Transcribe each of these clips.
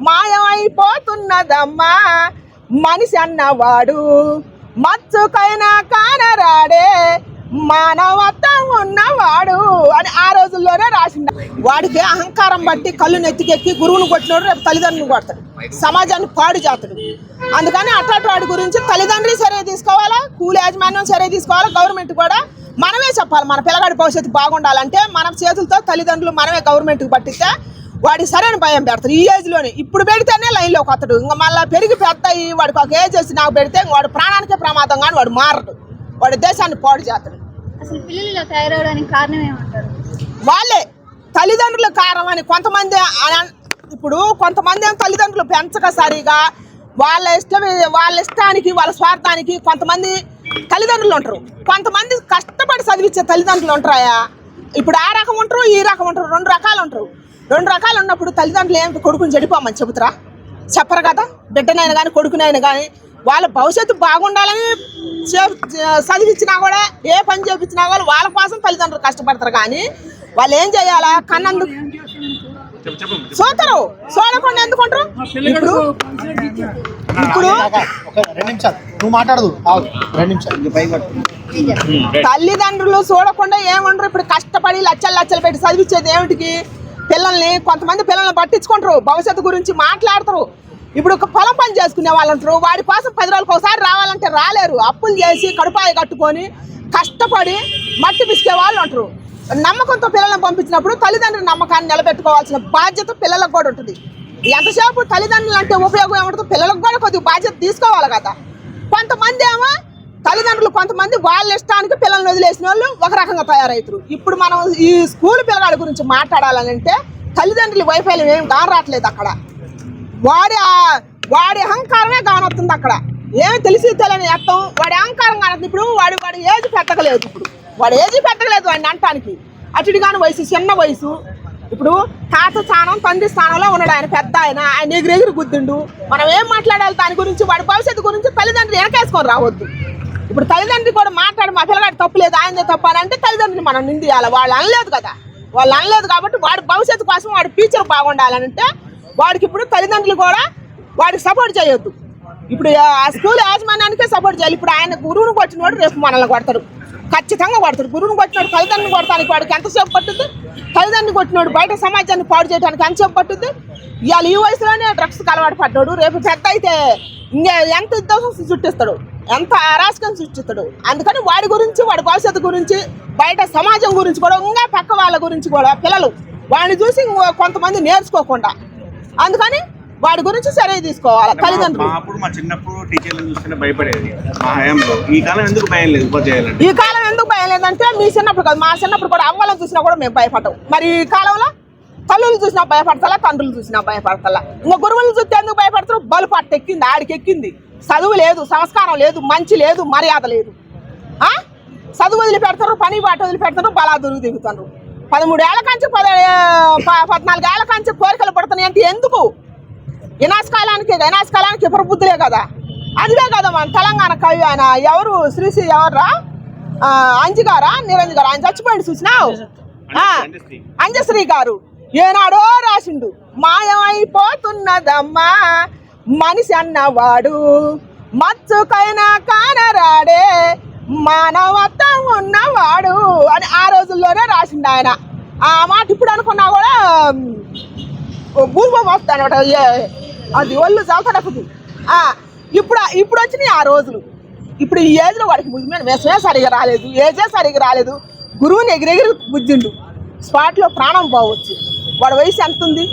మాయమైపోతున్నదమ్మా మనిషి అన్నవాడు మచ్చుకైనా కానరాడే మానవత్వం ఉన్నవాడు అని ఆ రోజుల్లోనే రాసిండు. వాడికి అహంకారం బట్టి కళ్ళు నెత్తికెక్కి గురువును కొట్టినోడు రేపు తల్లిదండ్రులు కొడతాడు, సమాజాన్ని పాడు చేస్తాడు. అందుకని అట్లాంటి వాడి గురించి తల్లిదండ్రులు చర్య తీసుకోవాలా, కూలి యాజమాన్యం చర్య తీసుకోవాలా, గవర్నమెంట్ కూడా మనమే చెప్పాలి. మన పిల్లగాడి భవిష్యత్తు బాగుండాలంటే మన చేతులతో తల్లిదండ్రులు మనమే గవర్నమెంట్కి పట్టిస్తే వాడి సరైన భయం పెడతారు. ఈ ఏజ్లోనే ఇప్పుడు పెడితేనే లైన్లోకి వస్తాడు. ఇంకా మళ్ళీ పెరిగి పెద్ద వాడికి ఒక ఏజ్ వచ్చి నాకు పెడితే వాడు ప్రాణానికే ప్రమాదం కానీ వాడు మారడు, వాడి దేశాన్ని పాడు చేస్తాడు. అసలు పిల్లలు ఇలా తయారవడానికి కారణం ఏమంటారు? వాళ్ళే తల్లిదండ్రుల కారణం అని కొంతమంది. ఇప్పుడు కొంతమంది తల్లిదండ్రులు పెంచక సరిగా వాళ్ళ ఇష్టానికి వాళ్ళ స్వార్థానికి కొంతమంది తల్లిదండ్రులు ఉంటారు, కొంతమంది కష్టపడి చదివించే తల్లిదండ్రులు ఉంటారా. ఇప్పుడు ఆ రకం ఉంటారు, ఈ రకం ఉంటారు, రెండు రకాలు ఉంటారు. రెండు రకాలు ఉన్నప్పుడు తల్లిదండ్రులు ఏం కొడుకుని చెడిపోమని చెబుతారా? చెప్పరు కదా. బిడ్డనైనా కానీ కొడుకునైనా కానీ వాళ్ళ భవిష్యత్తు బాగుండాలని చదివించినా కూడా ఏ పని చేపించినా కూడా వాళ్ళ కోసం తల్లిదండ్రులు కష్టపడతారు. కానీ వాళ్ళు ఏం చేయాలా? కన్నందుకు చూస్తారు, చూడకుండా ఎందుకుంటారు? ఇప్పుడు తల్లిదండ్రులు చూడకుండా ఏమంటారు? ఇప్పుడు కష్టపడి లచ్చలు పెట్టి చదివించేది ఏమిటికి? పిల్లల్ని కొంతమంది పిల్లల్ని పట్టించుకుంటారు, భవిష్యత్తు గురించి మాట్లాడతారు. ఇప్పుడు ఒక పొలం పని చేసుకునే వాళ్ళు ఉంటారు, వాడి కోసం 10 రోజులకు ఒకసారి రావాలంటే రాలేరు. అప్పులు చేసి కడుపాయి కట్టుకొని కష్టపడి మట్టి పిసికే వాళ్ళు ఉంటారు. నమ్మకంతో పిల్లలను పంపించినప్పుడు తల్లిదండ్రుల నమ్మకాన్ని నిలబెట్టుకోవాల్సిన బాధ్యత పిల్లలకు కూడా ఉంటుంది. ఎంతసేపు తల్లిదండ్రులు అంటే ఉపయోగం ఏముంటుంది? పిల్లలకు కూడా కొద్దిగా బాధ్యత తీసుకోవాలి కదా. కొంతమంది ఏమో తల్లిదండ్రులు కొంతమంది వాళ్ళ ఇష్టానికి పిల్లల్ని వదిలేసిన వాళ్ళు ఒక రకంగా తయారవుతారు. ఇప్పుడు మనం ఈ స్కూల్ పిల్లగాడి గురించి మాట్లాడాలంటే తల్లిదండ్రుల వైఫల్యం ఏం కానరాట్లేదు. అక్కడ వాడి అహంకారమే కానొస్తుంది. అక్కడ ఏమి తెలిసి తెలియని అర్థం వాడి అహంకారం కానొస్తుంది. ఇప్పుడు వాడి ఏజ్ పెట్టగలేదు. ఇప్పుడు వాడి ఏజ్ పెట్టగలేదు వాడిని అంటానికి. అటుడి కాని వయసు, చిన్న వయసు. ఇప్పుడు తాత స్థానం తండ్రి స్థానంలో ఉన్నాడు ఆయన, పెద్ద ఆయన ఎగిరెగిరి గుద్దిండు. మనం ఏం మాట్లాడాలి దాని గురించి? వాడి భవిష్యత్తు గురించి తల్లిదండ్రులు వెనకేసుకొని రావద్దు. ఇప్పుడు తల్లిదండ్రులు కూడా మాట్లాడి మా పిల్లగాడి తప్పు లేదు ఆయనదే తప్పు అని అంటే తల్లిదండ్రులు మనం నిందియాలి. వాళ్ళు అనలేదు కదా, వాళ్ళు అనలేదు కాబట్టి వాడి భవిష్యత్తు కోసం వాడి ఫ్యూచర్ బాగుండాలంటే వాడికి ఇప్పుడు తల్లిదండ్రులు కూడా వాడికి సపోర్ట్ చేయొద్దు. ఇప్పుడు ఆ స్కూల్ యాజమాన్యానికే సపోర్ట్ చేయాలి. ఇప్పుడు ఆయన గురువును కొట్టినవాడు రేపు మనల్ని కొడతాడు, ఖచ్చితంగా కొడతాడు. గురువును కొట్టినాడు తల్లిదండ్రులు కొడటానికి వాడికి ఎంతసేపు పట్టుద్ది? తల్లిదండ్రులు కొట్టినాడు బయట సమాజాన్ని పాడు చేయడానికి ఎంతసేపు పట్టుద్ది? ఇవాళ ఈ వయసులోనే డ్రగ్స్కి అలవాటు పడ్డాడు, రేపు పెద్ద అయితే ఇంకా ఎంత ఉద్దేశం సృష్టిస్తాడు, ఎంత అరాచకం సృష్టిస్తాడు. అందుకని వాడి గురించి, వాడి భవిష్యత్తు గురించి, బయట సమాజం గురించి కూడా, ఇంకా పక్క వాళ్ళ గురించి కూడా పిల్లలు వాడిని చూసి కొంతమంది నేర్చుకోకుండా, అందుకని వాడి గురించి చర్య తీసుకోవాలి తల్లిదండ్రులు. మా చిన్నప్పుడు టీచర్లను చూస్తేనే భయపడేది. మా హయాంలో ఈ కాలం ఎందుకు భయం లేదు? ఈ కాలం ఎందుకు భయం లేదంటే మీ చిన్నప్పుడు కాదు, మా చిన్నప్పుడు కూడా అవ్వాలని చూసినా కూడా మేము భయపడ్డాం. మరి ఈ కాలంలో తల్లులు చూసినా భయపడతలా, తండ్రులు చూసినా భయపడతలా. ఇంకా గురువులు చూస్తే ఎందుకు భయపడతారు? బలు పట్టు ఎక్కింది, ఆడికి ఎక్కింది. చదువు లేదు, సంస్కారం లేదు, మంచి లేదు, మర్యాద లేదు. చదువు వదిలిపెడతారు, పని బాట వదిలిపెడతారు, బలాదురు దిగుతారు. 13 ఏళ్ల కంచి 14 ఏళ్ల కంచి కోరికలు పడుతున్నాయి అంటే ఎందుకు? వినాశకాలానికి ప్రబుద్ధులే కదా. అదివే కదా మన తెలంగాణ కవి ఆయన ఎవరు, శ్రీశ్రీ ఎవర్రా, అంజిగారా నిరంజగారా, ఆయన చచ్చిపోయింది చూసినావు? అంజశ్రీ గారు ఏనాడో రాసిండు, మాయమైపోతున్నదమ్మా మనిషి అన్నవాడు మచ్చుకైనా కానరాడే మానవత్వం ఉన్నవాడు అని ఆ రోజుల్లోనే రాసిండు ఆయన. ఆ మాట ఇప్పుడు అనుకున్నా కూడా భూమి వస్తుంది అనమాట. అది ఒళ్ళు చదువుతాడు. ఇప్పుడు వచ్చినాయి ఆ రోజులు. ఇప్పుడు ఈ ఏజ్లో వాడికి ముగిమైన మెసమే సరిగా రాలేదు, ఏజే సరిగా రాలేదు. గురువుని ఎగిరెగిరి బుద్ధిండు, స్పాట్లో ప్రాణం పోవచ్చు. వాడి వయసు ఎంత ఉంది?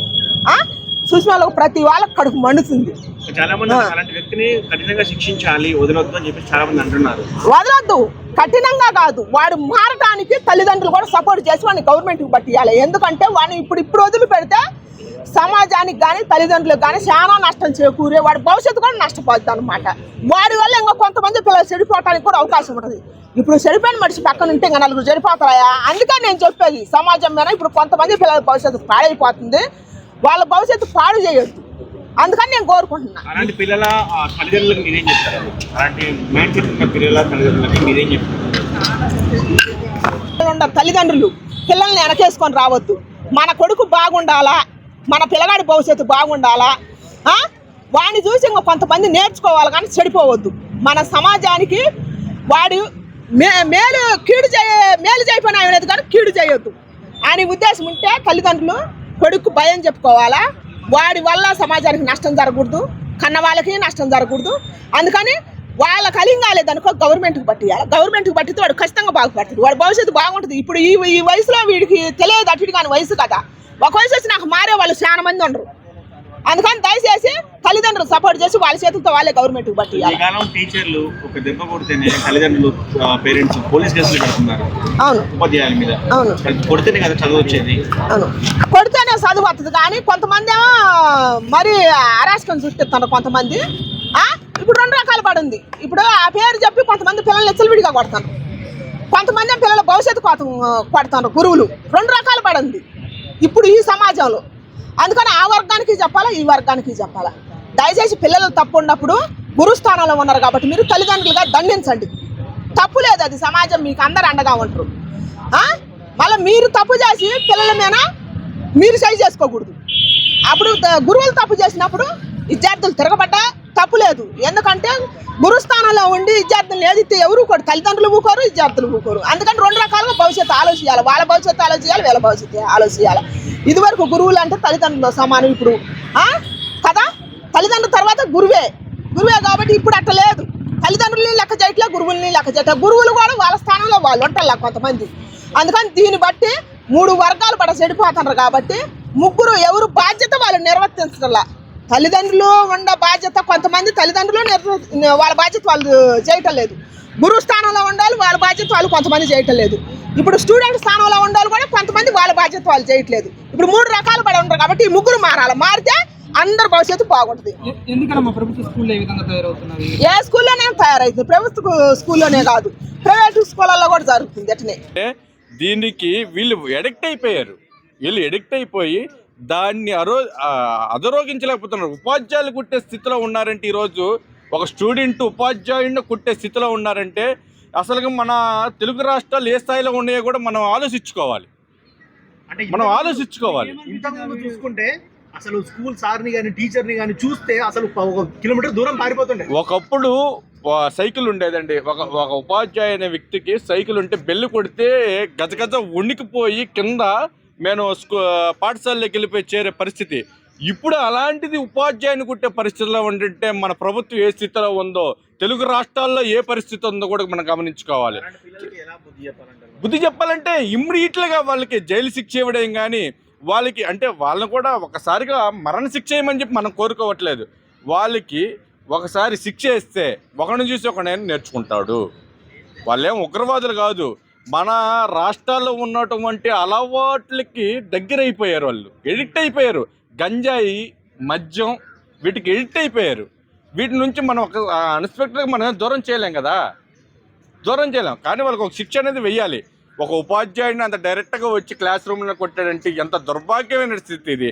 చూసిన వాళ్ళకు ప్రతి వాళ్ళకి కడుపు మండుతుంది. చాలా మంది అలాంటి వ్యక్తిని కఠినంగా శిక్షించాలి, వదలొద్దు అని చెప్పి చాలా మంది అంటున్నారు. వదలొద్దు, కఠినంగా కాదు, వాడు మారటానికి తల్లిదండ్రులు కూడా సపోర్ట్ చేసి వాడిని గవర్నమెంట్కి పట్టియాలి. ఎందుకంటే వాడిని ఇప్పుడు వదిలి పెడితే సమాజానికి కానీ తల్లిదండ్రులకు కానీ చాలా నష్టం చేకూరే, వాడి భవిష్యత్తు కూడా నష్టపోతుంది అనమాట. వాడి వల్ల ఇంకా కొంతమంది పిల్లలు చెడిపోవటానికి కూడా అవకాశం ఉంటుంది. ఇప్పుడు చెడిపోయిన మనిషి పక్కన ఉంటే ఇంకా 4 చెడిపోతాయా? అందుకని నేను చెప్పేది సమాజం మీద ఇప్పుడు కొంతమంది పిల్లల భవిష్యత్తు పాడైపోతుంది, వాళ్ళ భవిష్యత్తు పాడు చేయొద్దు. అందుకని నేను కోరుకుంటున్నాను. అలాంటి పిల్లల తల్లిదండ్రులకు మీరేం చెప్తారు? అలాంటి మైండ్ సెట్ ఉన్న పిల్లల తల్లిదండ్రులకి మీరేం చెప్తారు? తల్లిదండ్రులు పిల్లల్ని వెనకేసుకొని రావద్దు. మన కొడుకు బాగుండాలా, మన పిల్లగాడి భవిష్యత్తు బాగుండాలా, వాడిని చూసి ఇంకో కొంతమంది నేర్చుకోవాలి కానీ చెడిపోవద్దు. మన సమాజానికి వాడు మేలు చేయకపోయినా లేదు కానీ కీడు చేయొద్దు అని ఉద్దేశం ఉంటే తల్లిదండ్రులు కొడుకు భయం చెప్పుకోవాలా. వాడి వల్ల సమాజానికి నష్టం జరగకూడదు, కన్న వాళ్ళకి నష్టం జరగకూడదు. అందుకని వాళ్ళ కలింగాలేదనుకో గవర్నమెంట్కి పట్టియాలి. గవర్నమెంట్కి పట్టితే వాడు ఖచ్చితంగా బాగుపడుతుంది, వాడి భవిష్యత్తు బాగుంటుంది. ఇప్పుడు ఈ వయసులో వీడికి తెలియదు అటు ఇటు కాని వయసు కదా. ఒక వయసు వచ్చి నాకు మారే వాళ్ళు చాలా మంది ఉండరు. అందుకని దయచేసి తల్లిదండ్రులు సపోర్ట్ చేసి వాళ్ళ చేతులతో వాళ్ళే గవర్నమెంట్కి పట్టియాలి. టీచర్లు ఒక దెబ్బ కొడితేనే తల్లిదండ్రులు పేరెంట్స్ పోలీస్ కేసులు కడుతున్నారు. అవును, ఉపాధ్యాయుల మీద. అవును, కొడితేనే కదా చదువు వచ్చేది. అవును, కొడితేనే చదువు వస్తుంది. కానీ కొంతమంది ఏమో మరి అరాచకం సృష్టిస్తున్నారు. కొంతమంది ఇప్పుడు 2 రకాలు పడింది. ఇప్పుడు ఆ పేరు చెప్పి కొంతమంది పిల్లల్ని ఎచ్చలవిడిగా కొడతాను, కొంతమంది పిల్లల భవిష్యత్తు కొడతాను. గురువులు 2 రకాలు పడింది ఇప్పుడు ఈ సమాజంలో. అందుకని ఆ వర్గానికి చెప్పాలా, ఈ వర్గానికి చెప్పాలా. దయచేసి పిల్లలు తప్పు ఉన్నప్పుడు గురుస్థానంలో ఉన్నారు కాబట్టి మీరు తల్లిదండ్రులుగా దండించండి. తప్పు లేదు, అది సమాజం మీకు అందరు అండగా ఉంటారు. మళ్ళీ మీరు తప్పు చేసి పిల్లల మీద మీరు సై చేసుకోకూడదు. అప్పుడు గురువులు తప్పు చేసినప్పుడు విద్యార్థులు తిరగబడ్డా తప్పు లేదు. ఎందుకంటే గురుస్థానంలో ఉండి విద్యార్థులను ఏదిస్తే ఎవరు కూడా తల్లిదండ్రులు ఊకోరు, విద్యార్థులు ఊకోరు. అందుకని 2 రకాలుగా భవిష్యత్తు ఆలోచించాలి. వాళ్ళ భవిష్యత్తు ఆలోచించాలి, వీళ్ళ భవిష్యత్తు ఆలోచించాలి. ఇదివరకు గురువులు అంటే తల్లిదండ్రులు సమానం. ఇప్పుడు కదా తల్లిదండ్రుల తర్వాత గురువే కాబట్టి ఇప్పుడు అట్ట లేదు. తల్లిదండ్రులని లెక్క చేయట్లే, గురువుల్ని లెక్క చేయట్లే. గురువులు కూడా వాళ్ళ స్థానంలో వాళ్ళు ఉంటారు కొంతమంది. అందుకని దీన్ని బట్టి 3 వర్గాలు పడ చెడిపోతున్నారు. కాబట్టి ముగ్గురు ఎవరు బాధ్యత వాళ్ళు నిర్వర్తించట్లా. తల్లిదండ్రులు ఉన్న బాధ్యత కొంతమంది తల్లిదండ్రులు వాళ్ళ బాధ్యత వాళ్ళు చేయటం లేదు. గురువు స్థానంలో ఉండాలి, వాళ్ళ బాధ్యత వాళ్ళు కొంతమంది చేయటం లేదు. ఇప్పుడు స్టూడెంట్ స్థానంలో ఉండాలి కూడా కొంతమంది వాళ్ళ బాధ్యత వాళ్ళు చేయట్లేదు. ఇప్పుడు 3 రకాలు పడి ఉంటారు. కాబట్టి ఈ ముగ్గురు మారాలి. మారితే అందరి భవిష్యత్తు బాగుంటుంది. ఎందుకన్నా ప్రభుత్వ స్కూల్లో ఏ విధంగా తయారవుతున్నారు? ఏ స్కూల్లోనే తయారైతుంది, ప్రభుత్వ స్కూల్లోనే కాదు, ప్రైవేట్ స్కూళ్ళల్లో కూడా జరుగుతుంది అట్నే. దీనికి వీళ్ళు ఎడిక్ట్ అయిపోయారు. వీళ్ళు ఎడిక్ట్ అయిపోయి దాన్ని అధరోగించలేకపోతున్నారు. ఉపాధ్యాయులు కుట్టే స్థితిలో ఉన్నారంటే, ఈరోజు ఒక స్టూడెంట్ ఉపాధ్యాయుడిని కుట్టే స్థితిలో ఉన్నారంటే అసలు మన తెలుగు రాష్ట్రాలు ఏ స్థాయిలో ఉన్నాయో కూడా మనం ఆలోచించుకోవాలి. ఇంతకుముందు చూసుకుంటే అసలు స్కూల్ సార్ని కానీ టీచర్ని కానీ చూస్తే అసలు 1 కిలోమీటర్ దూరం పారిపోతుండే. ఒకప్పుడు సైకిల్ ఉండేదండి. ఒక ఉపాధ్యాయు అనే వ్యక్తికి సైకిల్ ఉంటే బెల్లు కొడితే గజగజ వణికిపోయి కింద నేను పాఠశాలలోకి వెళ్ళిపోయి చేరే పరిస్థితి. ఇప్పుడు అలాంటిది ఉపాధ్యాయుని కుట్టే పరిస్థితిలో ఉంటుంటే మన ప్రభుత్వం ఏ స్థితిలో ఉందో, తెలుగు రాష్ట్రాల్లో ఏ పరిస్థితి ఉందో కూడా మనం గమనించుకోవాలి. బుద్ధి చెప్పాలంటే ఇమ్మీడియట్గా వాళ్ళకి జైలు శిక్ష ఇవ్వడం కానీ, వాళ్ళకి అంటే వాళ్ళని కూడా ఒకసారిగా మరణ శిక్ష చేయమని చెప్పి మనం కోరుకోవట్లేదు. వాళ్ళకి ఒకసారి శిక్ష ఇస్తే ఒకరిని చూసి ఒకరిని నేర్చుకుంటాడు. వాళ్ళేం ఉగ్రవాదులు కాదు. మన రాష్ట్రాల్లో ఉన్నటువంటి అలవాట్లకి దగ్గరైపోయారు. వాళ్ళు ఎడిక్ట్ అయిపోయారు. గంజాయి, మద్యం వీటికి ఎడిక్ట్ అయిపోయారు. వీటి నుంచి మనం ఒక అన్ఎక్స్పెక్టెడ్గా మనం దూరం చేయలేం కదా, దూరం చేయలేం. కానీ వాళ్ళకి ఒక శిక్ష అనేది వెయ్యాలి. ఒక ఉపాధ్యాయుడిని అంత డైరెక్ట్గా వచ్చి క్లాస్ రూమ్లో కొట్టాడంటే ఎంత దుర్భాగ్యమైన స్థితి ఇది.